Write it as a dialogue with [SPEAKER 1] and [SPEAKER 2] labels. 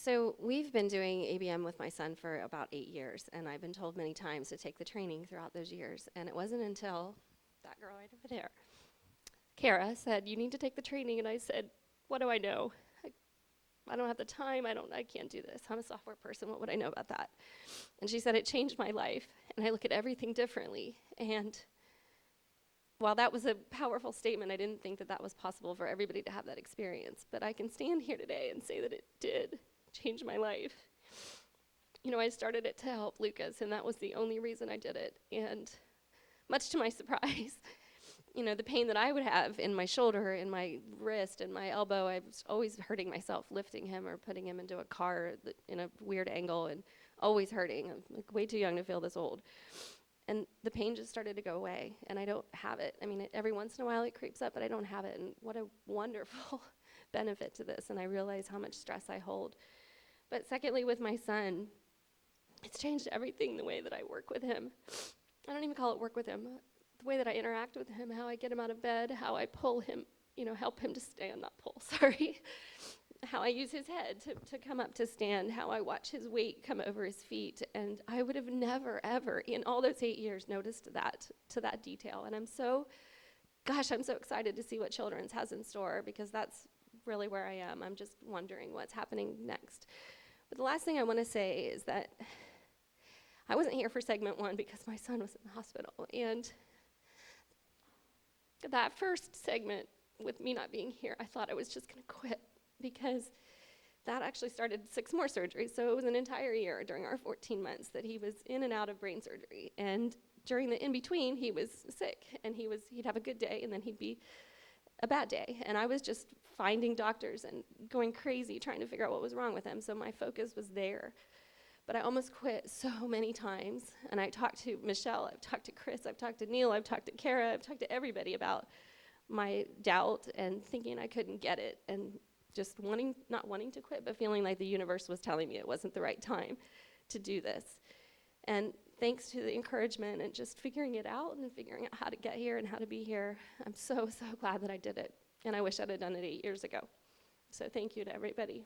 [SPEAKER 1] So we've been doing ABM with my son for about 8 years, and I've been told many times to take the training throughout those years. And it wasn't until that girl right over there, Kara, said, "You need to take the training." And I said, "What do I know? I don't have the time. I can't do this. I'm a software person. What would I know about that?" And she said, "It changed my life, and I look at everything differently." And while that was a powerful statement, I didn't think that that was possible for everybody to have that experience. But I can stand here today and say that it did change my life. You know, I started it to help Lucas, and that was the only reason I did it. And much to my surprise, you know, the pain that I would have in my shoulder, in my wrist, and my elbow, I was always hurting myself lifting him or putting him into a car in a weird angle, and always hurting. I'm like way too young to feel this old. And the pain just started to go away, and I don't have it. I mean, every once in a while it creeps up, but I don't have it. And what a wonderful benefit to this. And I realize how much stress I hold. But secondly, with my son, it's changed everything, the way that I work with him. I don't even call it work with him. The way that I interact with him, how I get him out of bed, how I pull him, you know, help him to stand, not pull, sorry. How I use his head to come up to stand, how I watch his weight come over his feet. And I would have never, ever, in all those 8 years, noticed that to that detail. And I'm so excited to see what Children's has in store, because that's really where I am. I'm just wondering what's happening next. But the last thing I want to say is that I wasn't here for segment 1 because my son was in the hospital. And that first segment, with me not being here, I thought I was just going to quit, because that actually started 6 more surgeries. So it was an entire year during our 14 months that he was in and out of brain surgery. And during the in-between, he was sick, and he'd have a good day, and then he'd be a bad day. And I was just finding doctors and going crazy trying to figure out what was wrong with him. So my focus was there. But I almost quit so many times. And I talked to Michelle, I've talked to Chris, I've talked to Neil, I've talked to Kara, I've talked to everybody about my doubt and thinking I couldn't get it, and just not wanting to quit, but feeling like the universe was telling me it wasn't the right time to do this. And thanks to the encouragement and just figuring it out and figuring out how to get here and how to be here, I'm so glad that I did it. And I wish I'd have done it 8 years ago. So thank you to everybody.